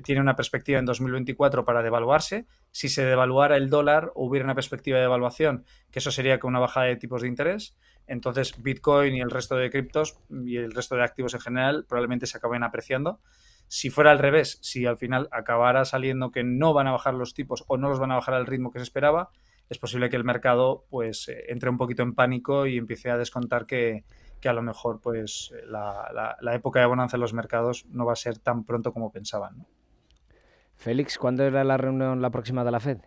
tiene una perspectiva en 2024 para devaluarse. Si se devaluara el dólar o hubiera una perspectiva de devaluación, que eso sería con una bajada de tipos de interés, entonces Bitcoin y el resto de criptos y el resto de activos en general probablemente se acaben apreciando. Si fuera al revés, si al final acabara saliendo que no van a bajar los tipos o no los van a bajar al ritmo que se esperaba, es posible que el mercado pues entre un poquito en pánico y empiece a descontar que a lo mejor pues la época de bonanza en los mercados no va a ser tan pronto como pensaban, ¿no? Félix, ¿cuándo era la reunión la próxima de la Fed?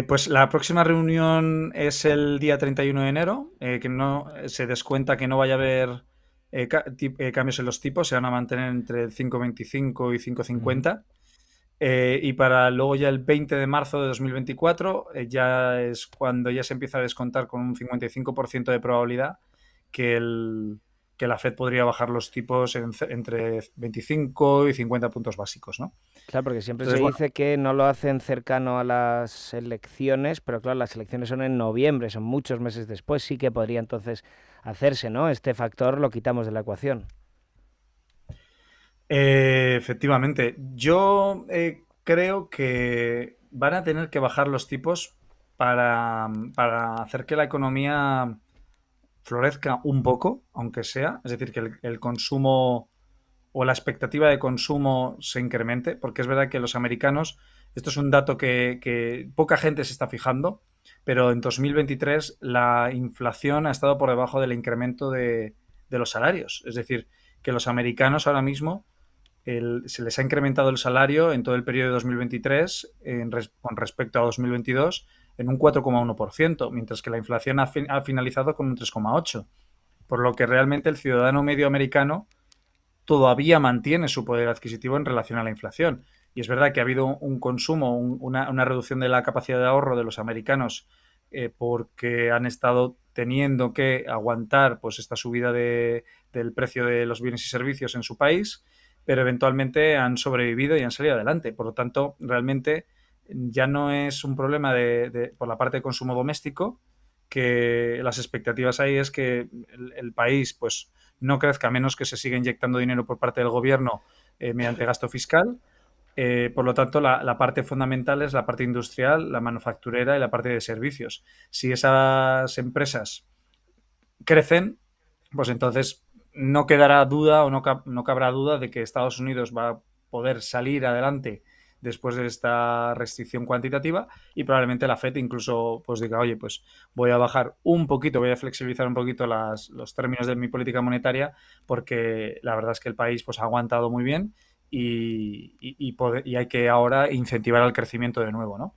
Pues la próxima reunión es el día 31 de enero, que no se descuenta que no vaya a haber cambios en los tipos, se van a mantener entre el 5,25 y 5,50. Y para luego ya el 20 de marzo de 2024 ya es cuando ya se empieza a descontar con un 55% de probabilidad que, que la Fed podría bajar los tipos entre 25 y 50 puntos básicos, ¿no? Claro, porque siempre Entonces, se bueno, dice que no lo hacen cercano a las elecciones, pero claro, las elecciones son en noviembre, son muchos meses después, sí que podría entonces hacerse, ¿no? Este factor lo quitamos de la ecuación. efectivamente, yo creo que van a tener que bajar los tipos para hacer que la economía florezca un poco, aunque sea, es decir, que el consumo o la expectativa de consumo se incremente, porque es verdad que los americanos, esto es un dato que poca gente se está fijando, pero en 2023 la inflación ha estado por debajo del incremento de los salarios. Es decir, que los americanos ahora mismo se les ha incrementado el salario en todo el periodo de 2023 con respecto a 2022 en un 4,1%, mientras que la inflación ha finalizado con un 3,8%. Por lo que realmente el ciudadano medio americano todavía mantiene su poder adquisitivo en relación a la inflación. Y es verdad que ha habido un consumo, una reducción de la capacidad de ahorro de los americanos porque han estado teniendo que aguantar pues esta subida del precio de los bienes y servicios en su país, pero eventualmente han sobrevivido y han salido adelante. Por lo tanto, realmente ya no es un problema por la parte de consumo doméstico, que las expectativas ahí es que el país pues no crezca a menos que se siga inyectando dinero por parte del gobierno mediante gasto fiscal. Por lo tanto, la parte fundamental es la parte industrial, la manufacturera y la parte de servicios. Si esas empresas crecen, pues entonces no quedará duda o no cabrá duda de que Estados Unidos va a poder salir adelante después de esta restricción cuantitativa y probablemente la Fed incluso pues diga, oye, pues voy a bajar un poquito, voy a flexibilizar un poquito los términos de mi política monetaria porque la verdad es que el país pues ha aguantado muy bien y hay que ahora incentivar el crecimiento de nuevo, ¿no?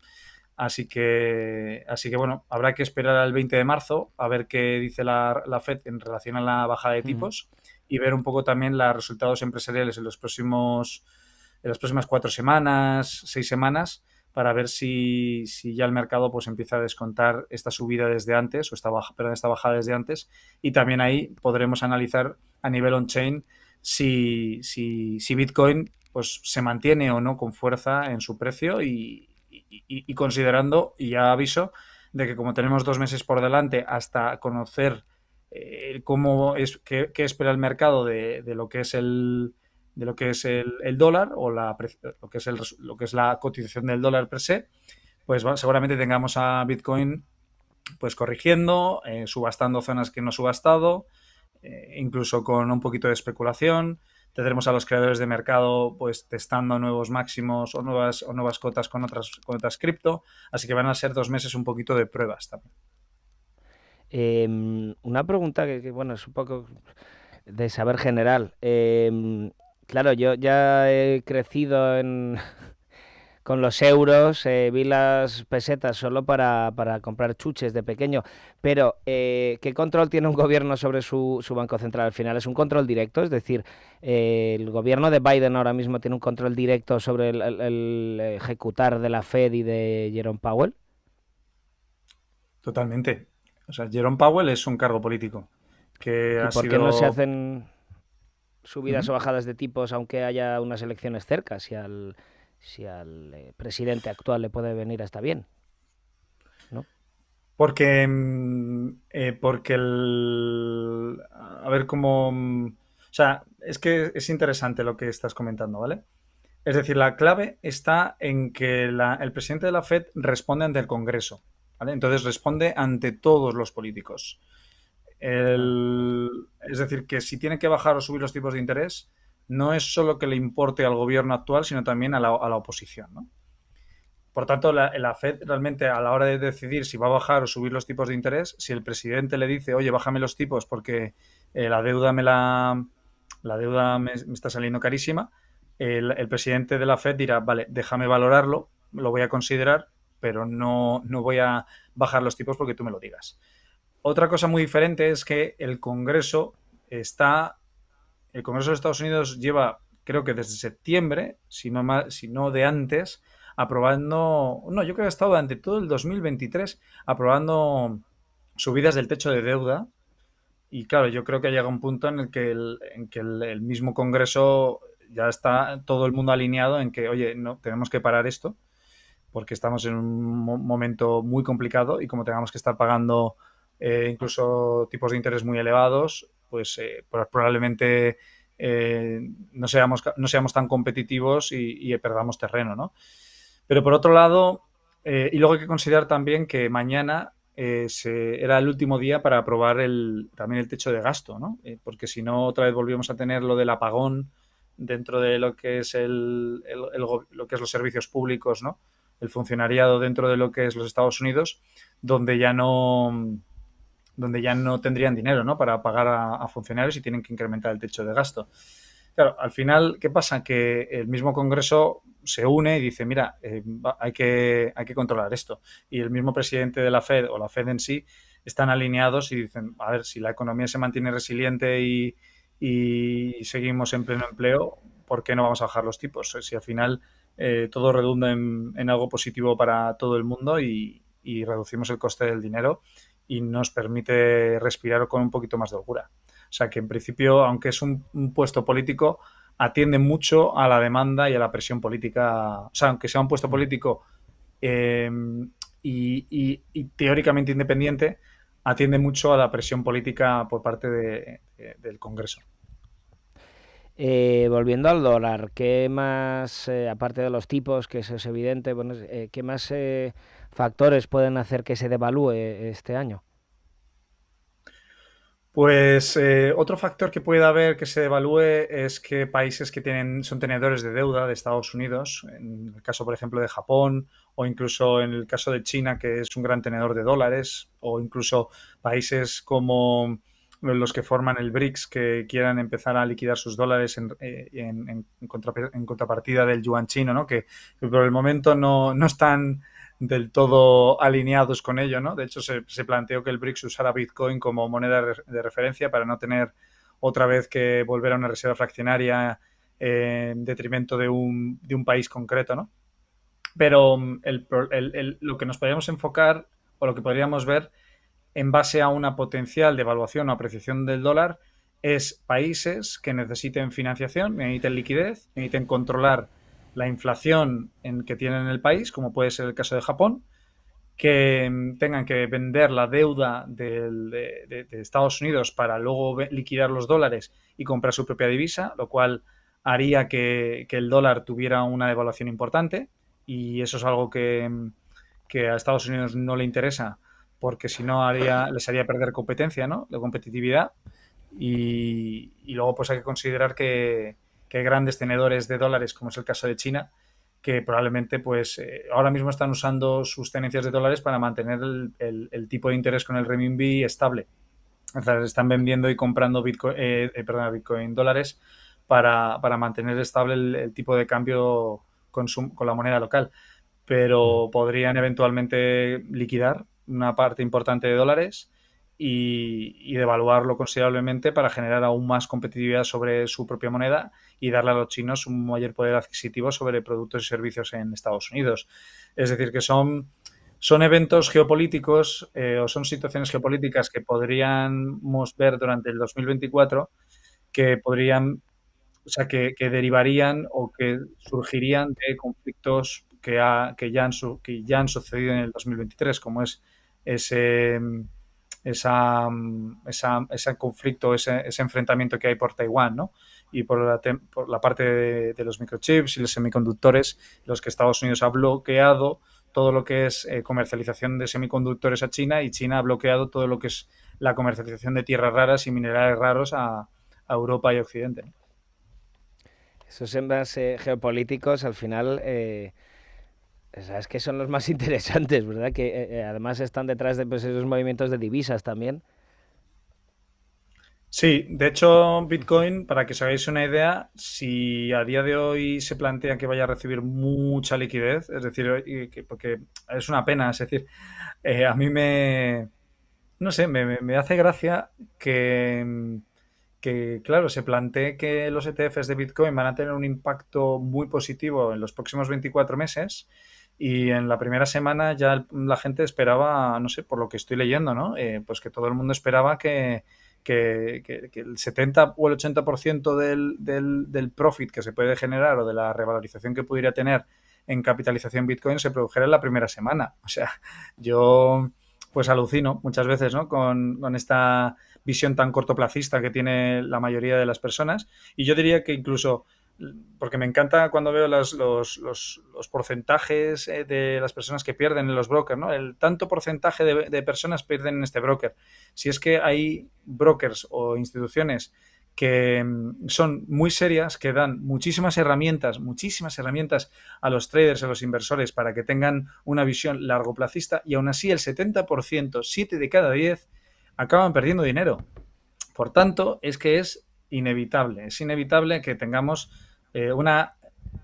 Así que bueno, habrá que esperar al 20 de marzo a ver qué dice la Fed en relación a la bajada de tipos y ver un poco también los resultados empresariales en las próximas 4 semanas, 6 semanas, para ver si ya el mercado pues empieza a descontar esta subida desde antes, o esta bajada desde antes, y también ahí podremos analizar a nivel on-chain si Bitcoin pues se mantiene o no con fuerza en su precio y considerando, y ya aviso, de que como tenemos 2 meses por delante hasta conocer qué espera el mercado de lo que es el dólar o lo que es la cotización del dólar per se, pues seguramente tengamos a Bitcoin pues corrigiendo, subastando zonas que no ha subastado, incluso con un poquito de especulación. Tendremos a los creadores de mercado pues testando nuevos máximos o nuevas cotas con otras cripto. Así que van a ser 2 meses un poquito de pruebas también. Una pregunta bueno, es un poco de saber general. Claro, yo ya he crecido con los euros, vi las pesetas solo para comprar chuches de pequeño, pero ¿qué control tiene un gobierno sobre su Banco Central al final? ¿Es un control directo? Es decir, el gobierno de Biden ahora mismo tiene un control directo sobre el ejecutar de la Fed y de Jerome Powell. Totalmente. O sea, Jerome Powell es un cargo político que ¿Y ha por qué no se sido... hacen subidas Ujú. o bajadas de tipos aunque haya unas elecciones cerca? Si al presidente actual le puede venir hasta bien, ¿no? Porque a ver cómo... O sea, es que es interesante lo que estás comentando, ¿vale? Es decir, la clave está en que el presidente de la Fed responde ante el Congreso, ¿vale? Entonces responde ante todos los políticos. Ah. Es decir, que si tiene que bajar o subir los tipos de interés, no es solo que le importe al gobierno actual, sino también a la oposición, ¿no? Por tanto, la Fed realmente a la hora de decidir si va a bajar o subir los tipos de interés, si el presidente le dice, oye, bájame los tipos porque la deuda me está saliendo carísima, el presidente de la Fed dirá, vale, déjame valorarlo, lo voy a considerar, pero no voy a bajar los tipos porque tú me lo digas. Otra cosa muy diferente es que el Congreso de Estados Unidos lleva, creo que desde septiembre, si no de antes, aprobando, no, yo creo que ha estado durante todo el 2023 aprobando subidas del techo de deuda. Y claro, yo creo que ha llegado un punto en que el mismo Congreso ya está todo el mundo alineado en que, oye, no, tenemos que parar esto porque estamos en un momento muy complicado y como tengamos que estar pagando incluso tipos de interés muy elevados, pues probablemente no seamos tan competitivos y perdamos terreno, ¿no? Pero por otro lado, y luego hay que considerar también que mañana era el último día para aprobar también el techo de gasto, ¿no? Porque si no, otra vez volvemos a tener lo del apagón dentro de lo que es lo que es los servicios públicos, ¿no? El funcionariado dentro de lo que es los Estados Unidos, donde ya no tendrían dinero, ¿no? Para pagar a funcionarios y tienen que incrementar el techo de gasto. Claro, al final, ¿qué pasa? Que el mismo Congreso se une y dice, mira, hay que controlar esto. Y el mismo presidente de la Fed o la Fed en sí están alineados y dicen, a ver, si la economía se mantiene resiliente y seguimos en pleno empleo, ¿por qué no vamos a bajar los tipos? Si al final todo redunda en algo positivo para todo el mundo y reducimos el coste del dinero y nos permite respirar con un poquito más de holgura. O sea que en principio, aunque es un puesto político, atiende mucho a la demanda y a la presión política. O sea, aunque sea un puesto político eh, y teóricamente independiente, atiende mucho a la presión política por parte del Congreso. Volviendo al dólar, ¿qué más, aparte de los tipos, que eso es evidente, bueno, qué más factores pueden hacer que se devalúe este año? Pues otro factor que puede haber que se devalúe es que países que son tenedores de deuda de Estados Unidos, en el caso, por ejemplo, de Japón, o incluso en el caso de China, que es un gran tenedor de dólares, o incluso países como los que forman el BRICS, que quieran empezar a liquidar sus dólares en contrapartida del yuan chino, ¿no? Que por el momento no están del todo alineados con ello, ¿no? De hecho, se planteó que el BRICS usara Bitcoin como moneda de referencia para no tener otra vez que volver a una reserva fraccionaria en detrimento de un país concreto, ¿no? Pero lo que nos podríamos enfocar o lo que podríamos ver en base a una potencial devaluación o apreciación del dólar es países que necesiten financiación, necesiten liquidez, necesiten controlar la inflación que tienen en el país, como puede ser el caso de Japón, que tengan que vender la deuda de Estados Unidos para luego liquidar los dólares y comprar su propia divisa, lo cual haría que el dólar tuviera una devaluación importante, y eso es algo que a Estados Unidos no le interesa, porque si no les haría perder competencia, ¿no? De competitividad. Y luego pues hay que considerar que hay grandes tenedores de dólares, como es el caso de China, que probablemente pues ahora mismo están usando sus tenencias de dólares para mantener el tipo de interés con el renminbi estable. O sea, están vendiendo y comprando Bitcoin dólares para mantener estable el tipo de cambio con la moneda local. Pero podrían eventualmente liquidar una parte importante de dólares y devaluarlo considerablemente para generar aún más competitividad sobre su propia moneda y darle a los chinos un mayor poder adquisitivo sobre productos y servicios en Estados Unidos. Es decir, que son eventos geopolíticos o son situaciones geopolíticas que podríamos ver durante el 2024 que podrían, o sea, que derivarían o que surgirían de conflictos que ya han sucedido en el 2023, como es ese, ese conflicto, ese enfrentamiento que hay por Taiwán, ¿no? Y por la parte de los microchips y los semiconductores, los que Estados Unidos ha bloqueado todo lo que es comercialización de semiconductores a China, y China ha bloqueado todo lo que es la comercialización de tierras raras y minerales raros a Europa y Occidente, ¿no? Esos temas geopolíticos al final, sabes que son los más interesantes, ¿verdad? Que además están detrás de pues, esos movimientos de divisas también. Sí, de hecho, Bitcoin, para que os hagáis una idea, si a día de hoy se plantea que vaya a recibir mucha liquidez, es decir, porque es una pena, es decir, a mí no sé, me hace gracia que, claro, se plantee que los ETFs de Bitcoin van a tener un impacto muy positivo en los próximos 24 meses, y en la primera semana ya la gente esperaba, no sé, por lo que estoy leyendo, ¿no? Pues que todo el mundo esperaba que el 70 o el 80% del profit que se puede generar o de la revalorización que pudiera tener en capitalización Bitcoin se produjera en la primera semana. O sea, yo pues alucino muchas veces, ¿no? Con esta visión tan cortoplacista que tiene la mayoría de las personas. Y yo diría que incluso, porque me encanta cuando veo los porcentajes de las personas que pierden en los brokers, ¿no? El tanto porcentaje de personas pierden en este broker. Si es que hay brokers o instituciones que son muy serias, que dan muchísimas herramientas a los traders, a los inversores, para que tengan una visión largoplacista, y aún así el 70%, 7 de cada 10, acaban perdiendo dinero. Por tanto, es inevitable que tengamos una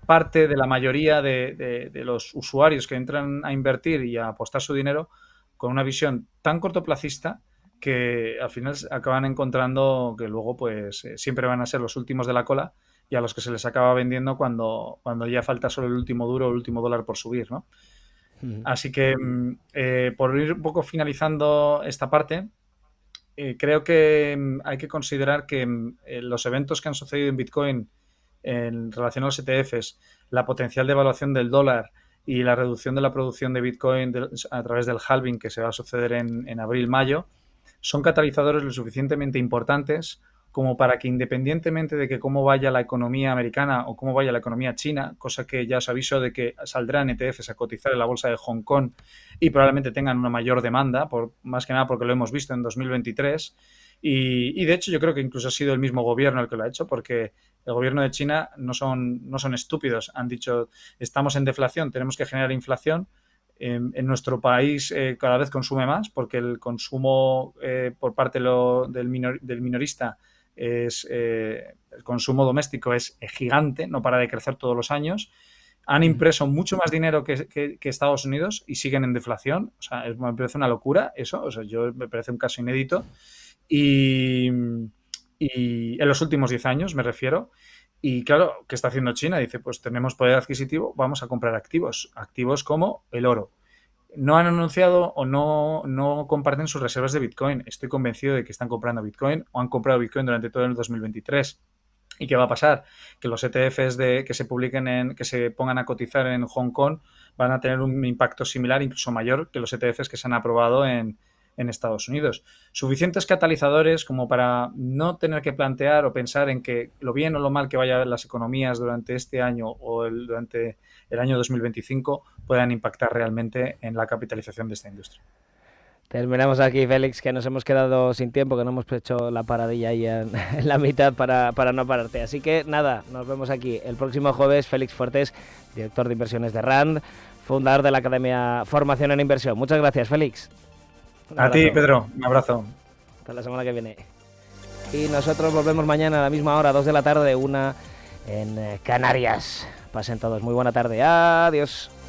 parte de la mayoría de los usuarios que entran a invertir y a apostar su dinero con una visión tan cortoplacista que al final acaban encontrando que luego pues siempre van a ser los últimos de la cola, y a los que se les acaba vendiendo cuando ya falta solo el último duro o el último dólar por subir, ¿no? Así que por ir un poco finalizando esta parte, creo que hay que considerar que los eventos que han sucedido en Bitcoin en relación a los ETFs, la potencial devaluación del dólar y la reducción de la producción de Bitcoin a través del halving que se va a suceder en abril-mayo, son catalizadores lo suficientemente importantes como para que, independientemente de que cómo vaya la economía americana o cómo vaya la economía china, cosa que ya os aviso de que saldrán ETFs a cotizar en la bolsa de Hong Kong y probablemente tengan una mayor demanda, más que nada porque lo hemos visto en 2023, Y de hecho yo creo que incluso ha sido el mismo gobierno el que lo ha hecho, porque el gobierno de China no son estúpidos. Han dicho, estamos en deflación, tenemos que generar inflación. En nuestro país cada vez consume más porque el consumo por parte del minorista el consumo doméstico es gigante, no para de crecer todos los años. Han impreso mucho más dinero que Estados Unidos y siguen en deflación. O sea, me parece una locura eso. O sea, me parece un caso inédito. Y en los últimos 10 años me refiero. Y claro, ¿qué está haciendo China? Dice, pues tenemos poder adquisitivo, vamos a comprar activos como el oro. No han anunciado o no comparten sus reservas de Bitcoin. Estoy convencido de que están comprando Bitcoin o han comprado Bitcoin durante todo el 2023. ¿Y qué va a pasar? Que los ETFs que se pongan a cotizar en Hong Kong van a tener un impacto similar, incluso mayor, que los ETFs que se han aprobado en Estados Unidos. Suficientes catalizadores como para no tener que plantear o pensar en que lo bien o lo mal que vayan las economías durante este año o durante el año 2025 puedan impactar realmente en la capitalización de esta industria. Terminamos aquí, Félix, que nos hemos quedado sin tiempo, que no hemos hecho la paradilla ahí en la mitad para no pararte. Así que nada, nos vemos aquí el próximo jueves. Félix Fuertes, director de inversiones de RAND, fundador de la Academia Formación en Inversión. Muchas gracias, Félix. A ti, Pedro, un abrazo. Hasta la semana que viene. Y nosotros volvemos mañana a la misma hora, 2 de la tarde, 1 en Canarias. Pasen todos muy buena tarde. Adiós.